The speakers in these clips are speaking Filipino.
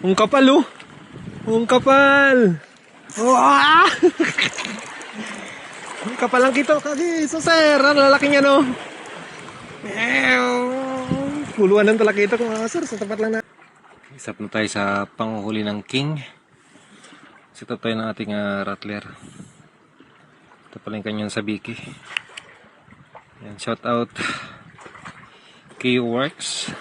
Ang kapal oh. Ang kapal. Wow! Ang kapal lang kito kasi so sir, ang lalaki niya no. Puluhan ng talaki ito kung sir, sa tapat lang na. Isap na tayo sa panguhuli ng king. Sito tayo ng ating rattler. Ito pala yung kanyang sabiki. Yan, shout out K-Works.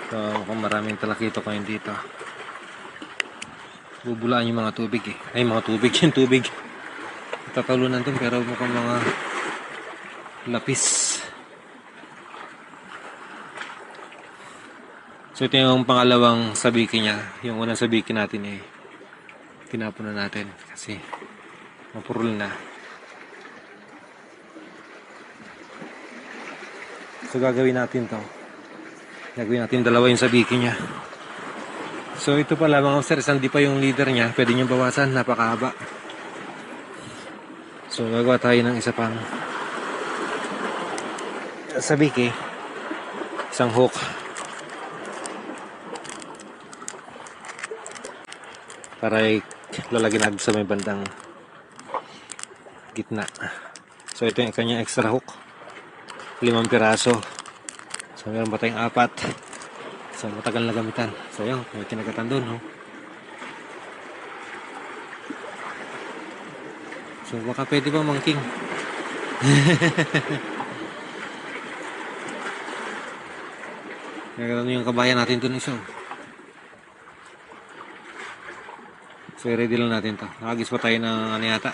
So, kung maraming talakito kayo dito, bubulaan yung mga tubig eh. Ay, mga tubig, yung tubig. Tatalunan dun pero mukhang mga lapis. So, ito yung pangalawang sabiki niya. Yung unang sabiki natin eh, tinapon na natin kasi mapurul na. So, gagawin natin to. Gagawin natin dalawa yung sabiki niya. So, ito pala mga sir, hindi pa yung leader niya. Pwede nyo bawasan, napakahaba. So, gagawa tayo ng isa pang sabiki. Isang hook. Para lalagyan natin sa may bandang gitna. So, ito yung kanyang extra hook. 5 piraso. So, meron pa tayong 4. So, matagal na gamitan. So, yun, may kinagatan doon, no? So, baka pwede ba mangking? Kaya yung kabayan natin doon isa. So, ready lang natin to. Nakagis pa tayo ng ano yata.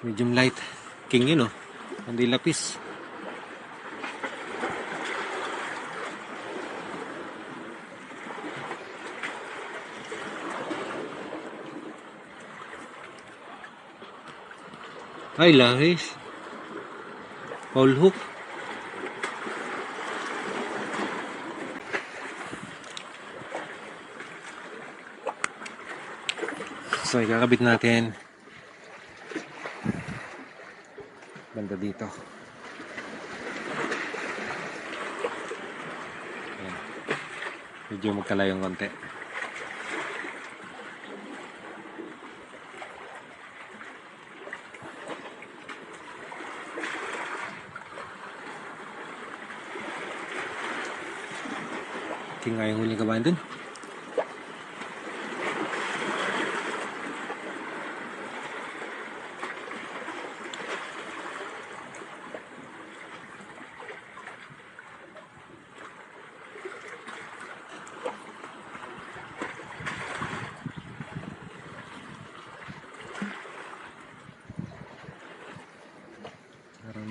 Medium light. King yun, no? Hindi lapis. Ay, lahis. Whole hook. So, ikakabit natin banda dito. Ayan. Medyo magkalayong konti. King nga yung huling kabahan dun.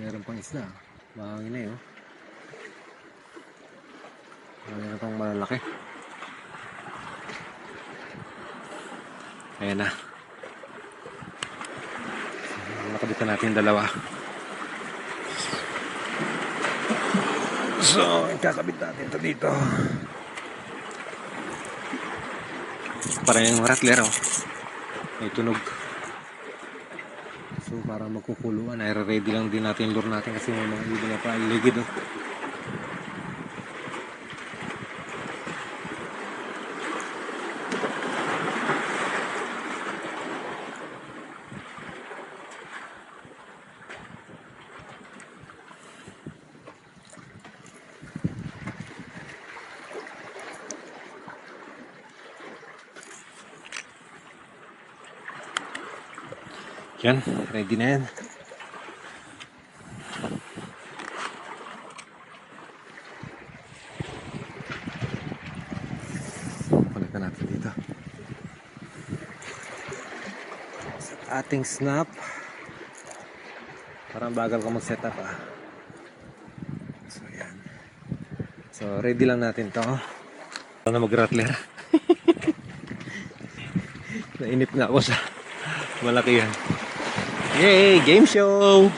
Meron pang isda. Mahangin na yun. Meron pang malalaki. Ayan na. Nakabitan natin dalawa. So, ikakabit natin ito dito. Parang yung rattler, oh. May tunog. So, para magkukuluan, ay ready lang din natin yung lure natin kasi may mga ibig na pa iligid, oh. Yan, ready na yan. Palitan natin dito. Sa ating snap. Parang bagal ka mag-setup ah. So yan. So ready lang natin to. Ano na mag-rattler. Nainip na ako sa malaki yan. Yay! Game show!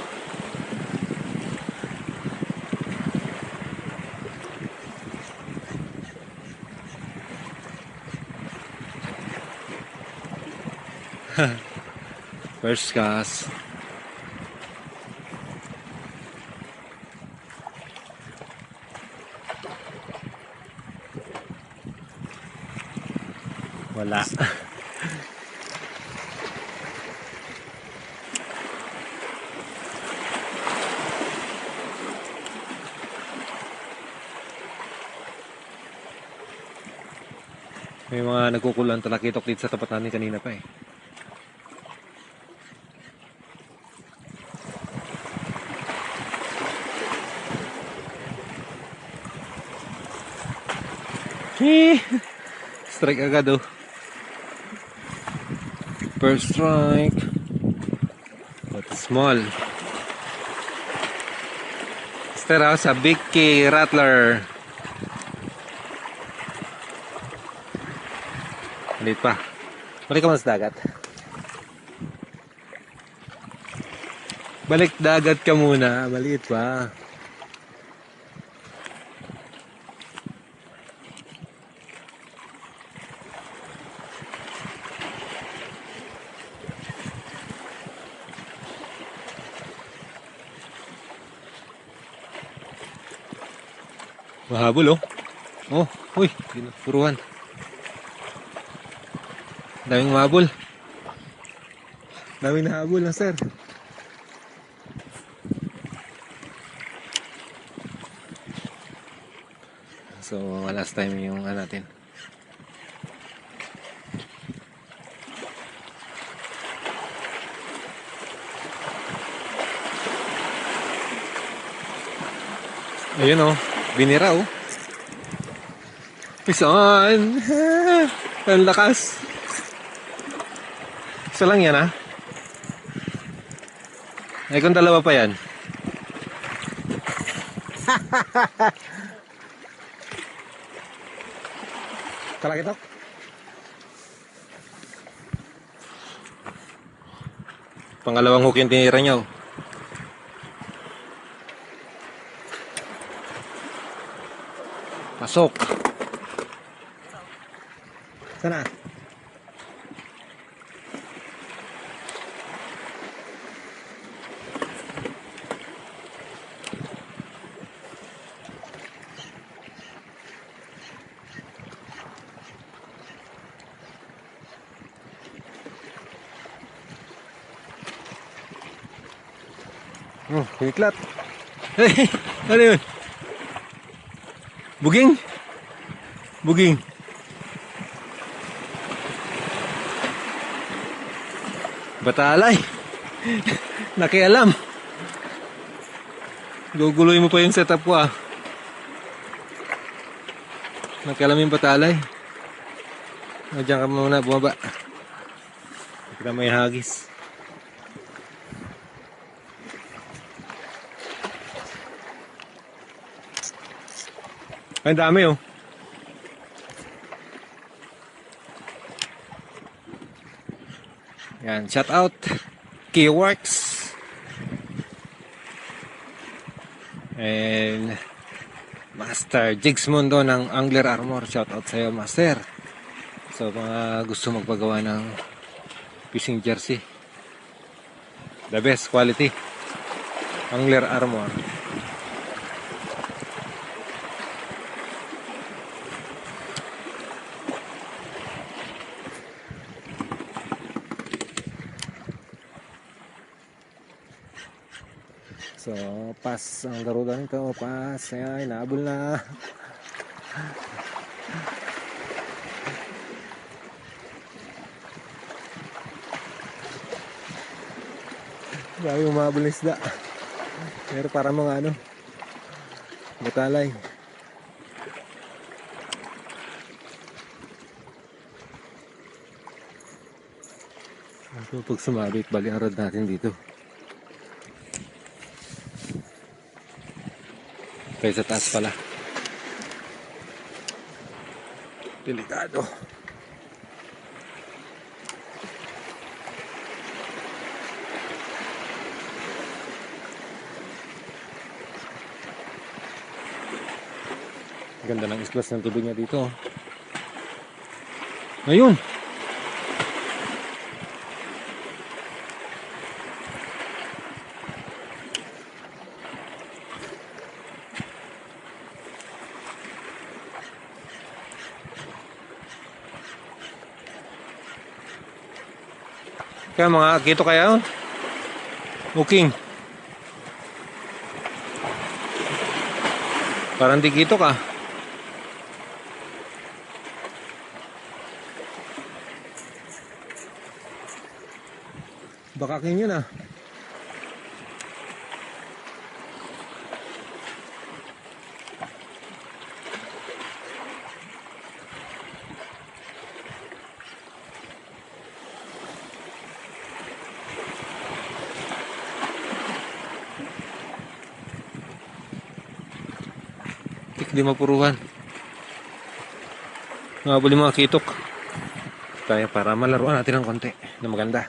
First cast. Wala. May mga nagkukulang talakitok dito sa tapat namin kanina pa eh. Strike agad oh. First strike. But small. Stera sa Big K Rattler. Malit pa. Balik ka muna sa dagat. Balik dagat ka muna. Maliit pa. Mahabol oh. Oh, uy, puruhan. Daming mahabol. Daming nahabol na sir. So, last time yung natin. Ayun oh, binira oh. Pisan! Ang lakas. Isa lang yan ha. Ay kung dalawa pa yan. Talakitok. Pangalawang hook yung tinira niya oh. Pasok. Sana. Hiklat. Hey, ano yun? Buging? Buging. Batalay. Nakialam. Guguloy mo pa yung setup ko ah. Nakialam yung batalay. Diyan ka muna bumaba. Kita may hagis. Ang dami oh. Yan, shout out Keyworks and Master Jigs Mundo ng Angler Armor. Shout out sa iyo Master. So mga gusto magpagawa ng fishing jersey, the best quality Angler Armor. So, pass ang garuda nito. Pass. Ayan, naabol na. Grabe umabol na isda. Pero para mga batalay. So, pag sumabit, bali ang rod natin dito. Kaya sa taas pala. Delikado. Ganda ng islas ng tubig niya dito. Ayun. Kaya mga kito kaya, Uking. Parang di kito ka. Baka king yun ah. Di mapuruhan. Mabuli mga kitok. Kaya para malaruan natin ng konti na maganda.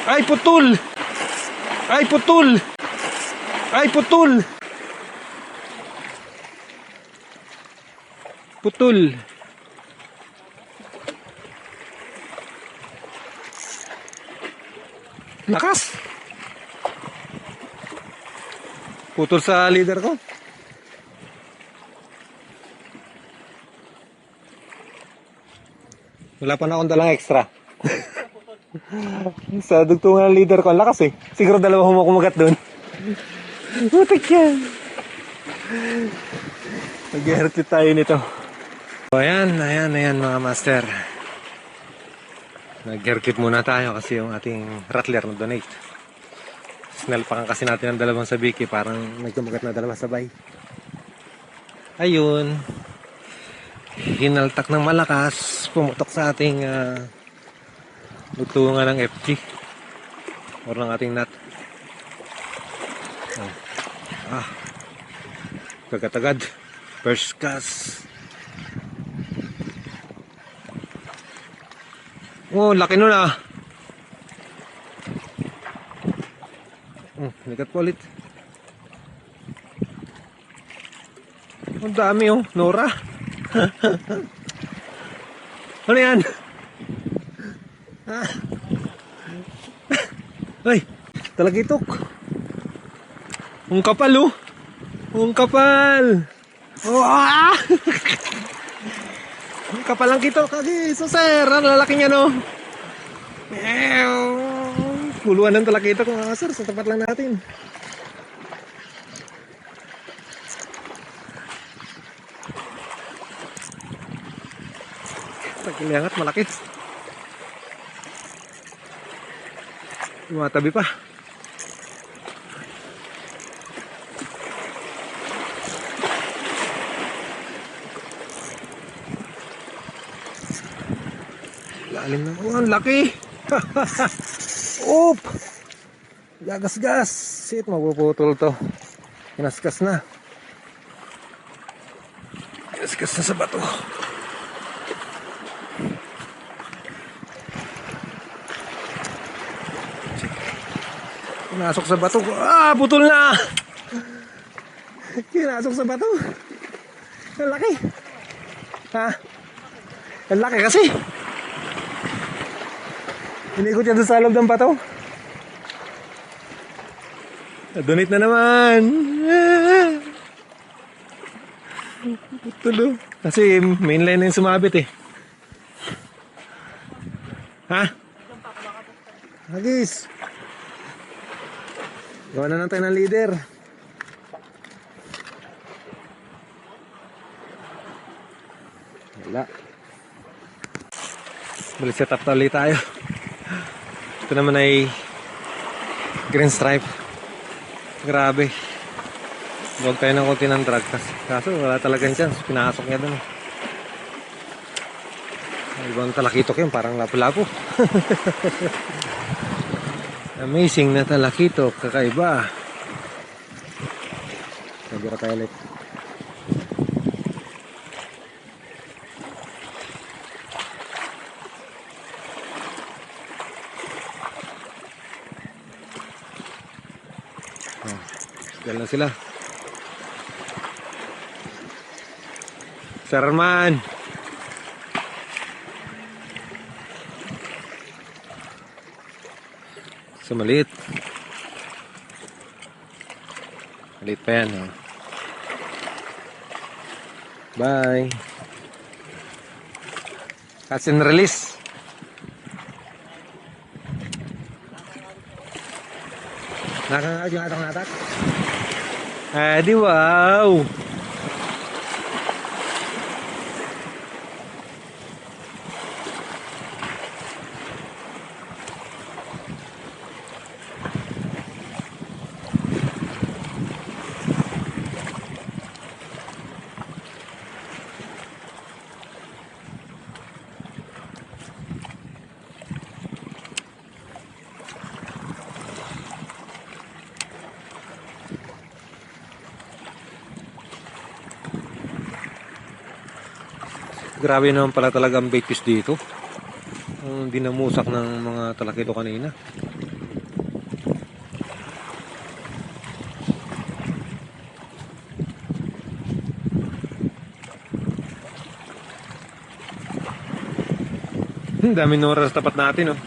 Ay putol! Ay putol! Ay putol! Putol! Lakas! Putol sa leader ko. Wala pa na akong dalang extra. Sa dugtungan ng leader ko, ang lakas eh. Siguro dalawa kumagat doon. Putik yan. Nag-heartlit tayo nito. So, ayan mga master. Nag-heartlit muna tayo kasi yung ating rattler na donate. Sinalpakan kasi natin ang dalawang sabiki, parang nagkumagat na dalawa sabay. Ayun. Hinaltak ng malakas, pumutok sa ating dugtungan ng FG or ng ating nut. Agad-agad first cast. Oh, laki nun ah. Likat po ulit. Ang dami oh, Nora. Ano yan? Ay, talagitok. Ang kapal oh. Ang kapal. Oh, ah! Ang kapal ang kito. Kagi, so sir, ang lalaki niya no. Puluhan ng talakita ko mga sir, sa tapat lang natin. Pagkiliangat, malaki. Tumatabi pa. Lalim na. Oh, ang laki. Oop. Gagas-gas. Shit, mapuputol to. Kinaskas na. Kinaskas na sa bato. Kinasok sa bato. Ah, putol na. Kinasok sa bato. Ang laki. Ha? Ang laki kasi. Inikot niya doon sa loob ng bato. Donate na naman. Tulo. Kasi mainline na yung sumabit eh. Ha? Hagis. Gawa na lang tayo ng leader. Wala. Balik set up ulit tayo. Ito naman ay green stripe. Grabe. Huwag tayo ng konti ng drag. Kaso wala talagang chance. Pinasok niya dun. Ibang talakitok yun. Parang lapu-lapu. Amazing na talakitok. Kakaiba. Nabira tayo ulit. Yan lang sila. Sir Arman. So maliit. Maliit pa yan. Oh. Bye. Catch and release. Nakakagad yung atang natak? Di wow! Grabe naman pala talaga ang bait fish dito. Ang dinamusak ng mga talakito kanina. Daming oras tapat natin, oh.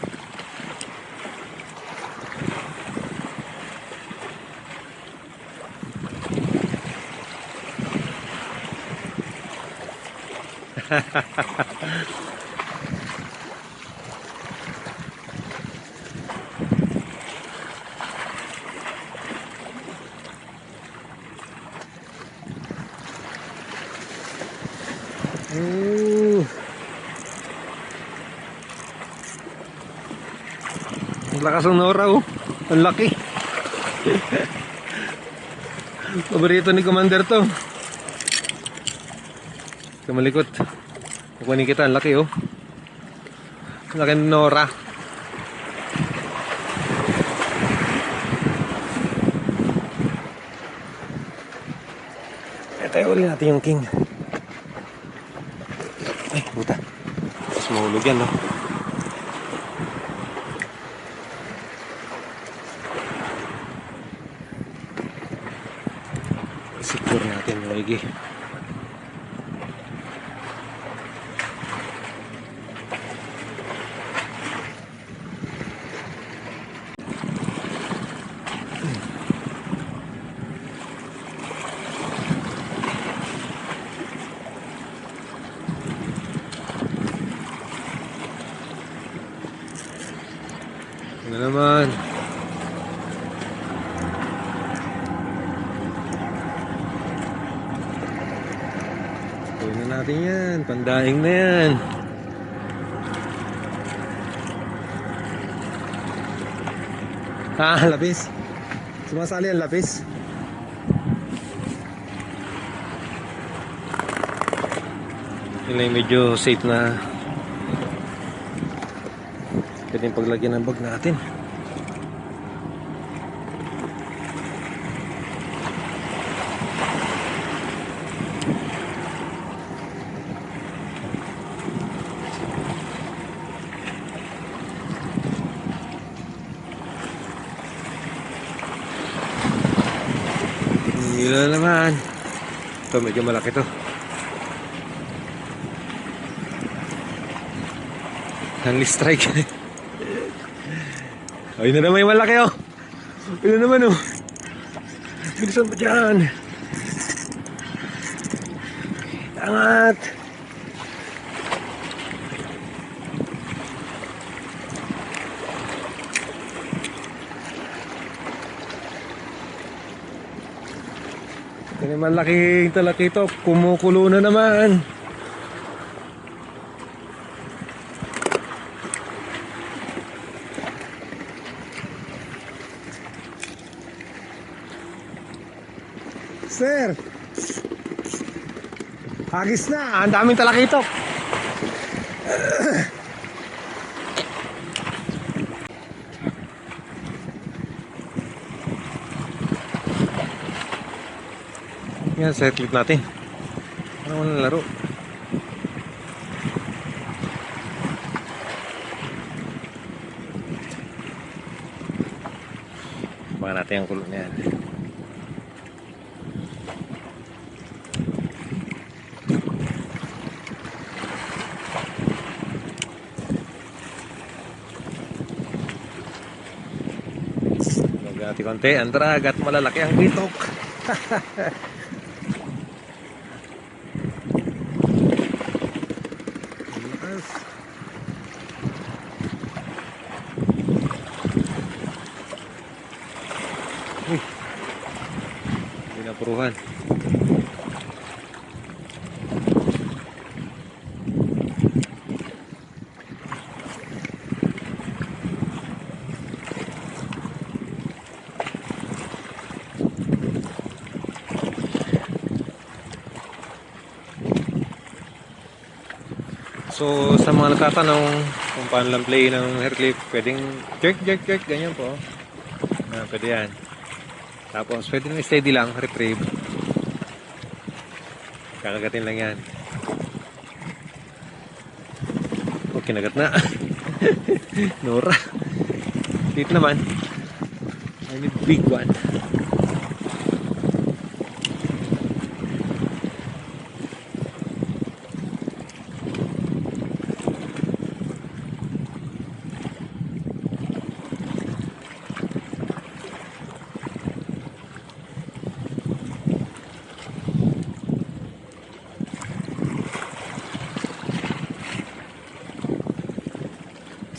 Ang lakas ng Nora, oh. Ang laki. Paborito ni Commander to. Kamalikot. Kukunin kita, ang laki, oh. Ang laki ng Nora. Tayo ulit natin yung king. Ay, puta. Tapos mahulog yan, no? Secure natin yung igi. Ano naman? Tuloy na natin yan. Pandaing na yan. Lapis. Sumasali ang lapis. Yun lang medyo safe na pwedeng paglagyan ng bag natin. Yun naman. Ito medyo malaki to. Hangley strike. Ayun na naman yung malaki, oh. Ayun na naman, oh. Bilisan pa dyan. Angat. Ito naman laking talakito. Kumukulo na naman. Sir, hagis na. Ang daming talakitok. Yan, set clip natin. Ano mo na laro? Baka natin ang kulot na yan. Konti-konti ang drag at malalaki ang bitok. Lakas. Uy, pinapuruhan. So sa mga nagtatanong kung paano lang play ng hair clip, pwedeng jerk, jerk, jerk, ganyan po. Pwede yan. Tapos pwede nang steady lang, retrieve. Kakagatin lang yan. Oh, kinagat na. Nora. Dito naman. I need big one.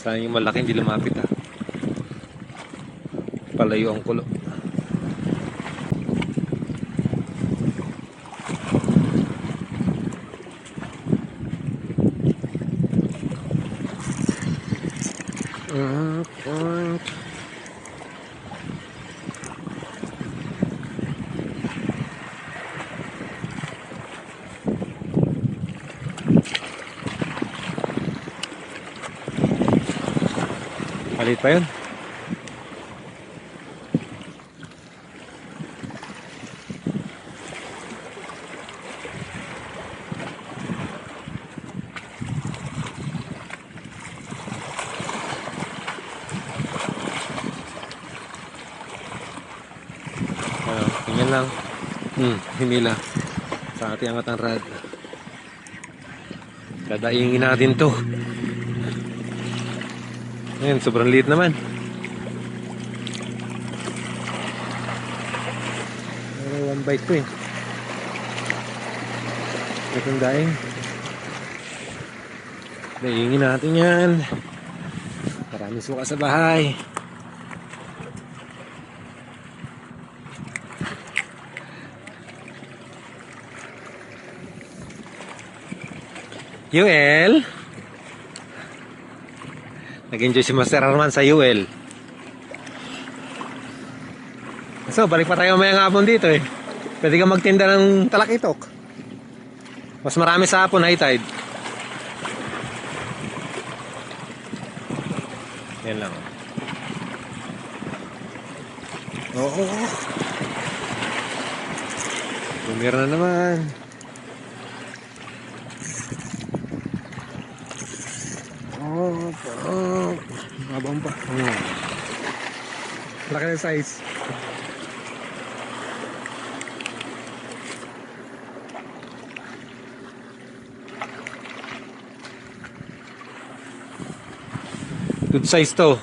Sana yung malaki hindi lumapit ha. Palayo ang kulo. Palit pa yun. Ganyan lang. Himila. Sa ating angat ang rad. Dadaingin natin to. Ngayon, sobrang liit naman. Pero one bite to eh. Itong daing. Daingin natin yan. Maraming suka sa bahay. UL. Nag-enjoy si Master Arman sa UL. So, balik pa tayo mayang hapon dito eh. Pwede ka magtinda ng talakitok. Mas marami sa hapon, high tide. Yan lang. Oo. Bumira na naman. Mabang pa. Laki ng size. Good size to.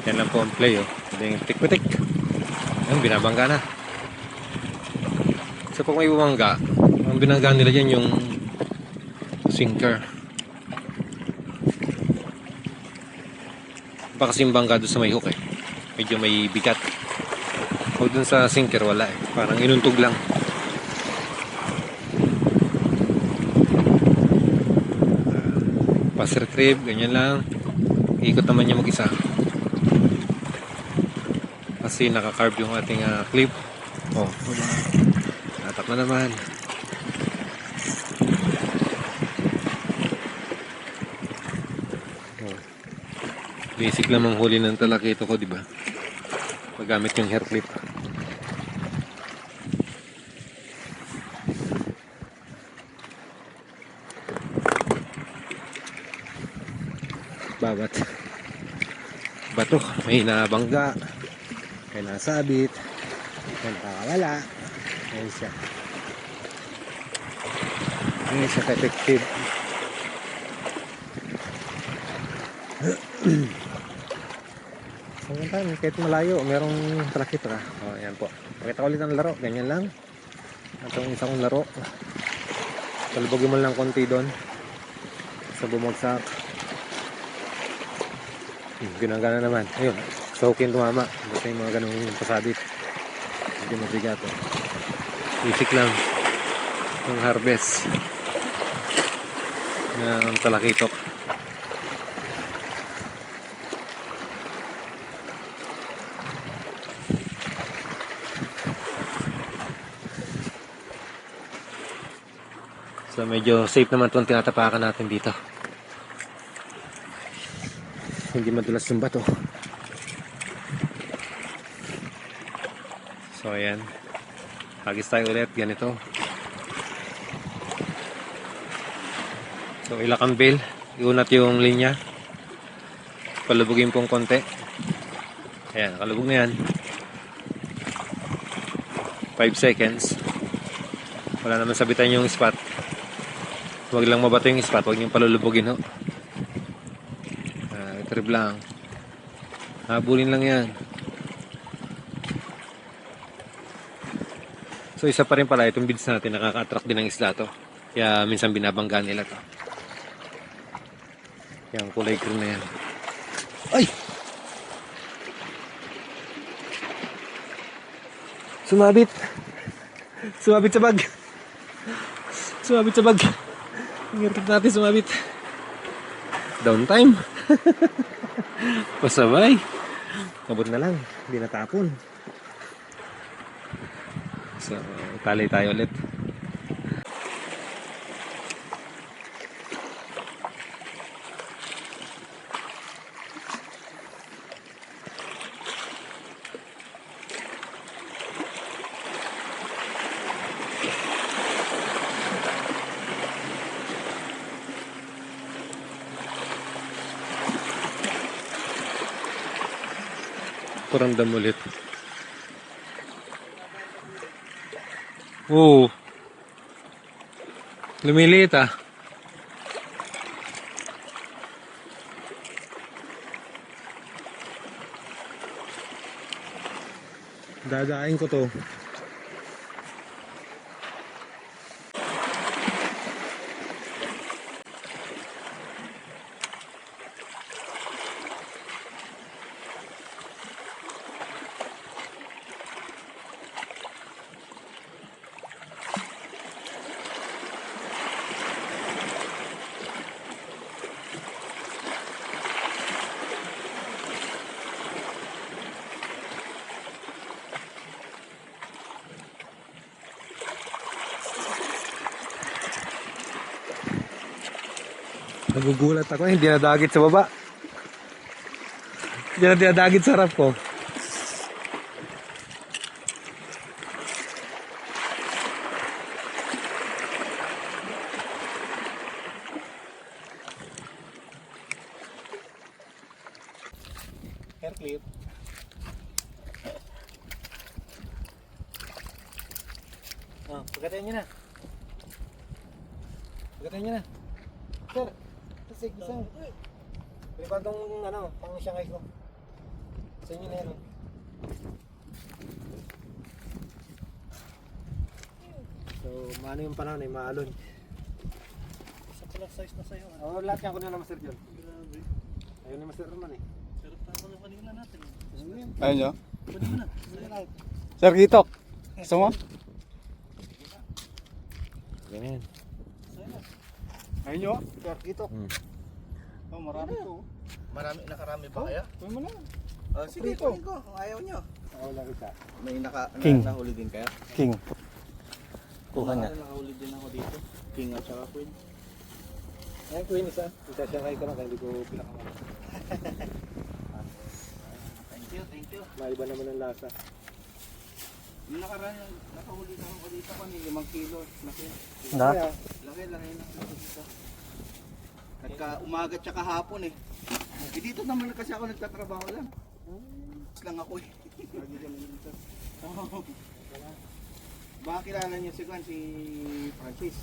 Yan lang po ang play oh. Yung tik-tik. Yan, binabangga na. So pag may bumangga, ang binangga nila dyan yung sinker. Baka kasing bangga doon sa may hook eh. Medyo may bigat. O doon sa sinker wala eh. Parang inuntog lang. Pass retrieve, ganyan lang. Ikot naman niya mag-isa. Kasi naka-carve yung ating clip. Oh, natak na naman. Oh. Basic lang manghuli ng talakito ko, di ba? Magamit yung hair clip. bawat bato. May nabangga, may nasabit, may nakakawala. Ayun siya. Ayun siya ka-effective. Sometimes, kahit malayo, merong talakita ka. O, ayan po. Pakita ko ulit ang laro. Ganyan lang. Itong isang laro. Talbogin mo lang konti doon. Sa bumagsak. Ginagana naman. Ayun. Sa hukin tumama. Basta yung mga ganong pasabit. Hindi mabigat. Basic lang. Yung harvest. Ng talakitok. So medyo safe naman itong tinatapakan natin dito. Hindi madulas yung bato. So ayan. Hagis tayo ulit. Ganito. So ilakang bail. Iunat yung linya. Palubugin pong konti. Ayan. Nakalubog na yan. 5 seconds. Wala naman sabitan yung spot. Huwag lang mabato yung spot. Huwag niyong palulubugin ho. Trip lang. Habulin lang yan. So isa pa rin pala itong beads natin. Nakaka-attract din ng isla to. Kaya minsan binabangga nila to. Yung kulay green na yan. Ay! Sumabit! Sumabit sa bag! Sumabit sa bag! Ingirkit natin sumabit. Downtime. Pasabay. Abot na lang. Hindi natapon. So, tali tayo ulit. Ramdam ulit. Oo. Lumiliit ah. Dadain ko to. Nagugulat ako, hindi nadagit sa baba. Hindi na dinadagit sa harap ko. Hair clip. Oh, pagkatayin nyo na. Pagkatayin nyo na. Sir, kasi isang pinipantong ano, pang Shanghai ko. Sa inyo na yan. Oh. So, maano yung panahon eh, maalon. Sa pala size na sa'yo. Oo, lahat yan ko na Master John. Grabe. Ayun na Master Roman eh. Pero tama na kanina natin. Ayun nyo? Pwede mo na. Sir Gitok, gusto mo? Ganyan. Ayun nyo? Sir Gitok. Oh, marami to. Marami, nakarami ba kaya? Tuloy mo na. Sige, kunin ko. Kung ayaw nyo. Ako lang isa. May King. nahuli din kaya? King. Kuha nga. Nakahuli din ako dito. King at saka queen. Ayun ko yun isa. Isa Shanghai ko lang kaya hindi ko pinakaman. Thank you. Maiba naman ang lasa. Yung nakaraan, nakahuli na ako dito kanina, 5 kilo. Laki. Na? Laki na dito. Nagka umaga tsaka hapon eh. Eh dito naman kasi ako nagtatrabaho lang. Lang ako eh. Lagi kami dito. Oo. Baka kilala niyo si Juan, si Francis.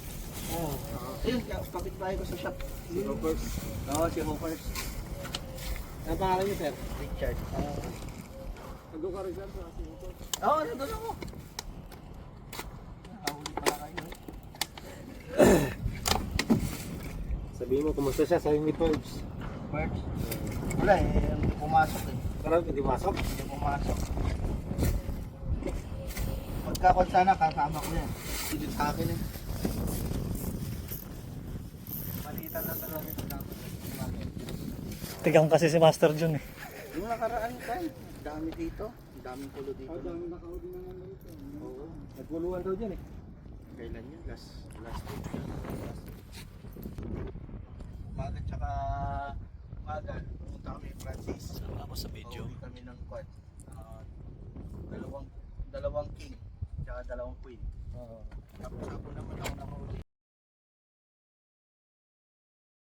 Oo. Ayun, kapitbahay ko sa shop. Si Robert. Oo, si Hoppers. Ang pangalan niyo, sir? Richard. Nandun ka rin, sir, sa si Robert. Oo, nandun ako. Nakahuli pala kayo. Sabihin mo, kumusta siya sa Amy Forbes? Birds? Wala eh, hindi pumasok eh. Parang hindi masok. Hindi pumasok. Pagkakot sana, kasama ko yan. Hindi sa akin eh. Malitan lang talaga ito dapat. Tigang kasi si Master Jun eh. Yung nakaraan tayo, dami dito. Daming pulo dito. Ang dami nakahuli na naman dito. Oo. Nagpuluhan daw dyan eh. Kailan yun? Last week. Umaga tsaka umaga, pumunta kami kay Francis. Ako sa video. Pauwi kami ng quad. Dalawang king, tsaka dalawang queen. Tapos ako naman ako nakahuli.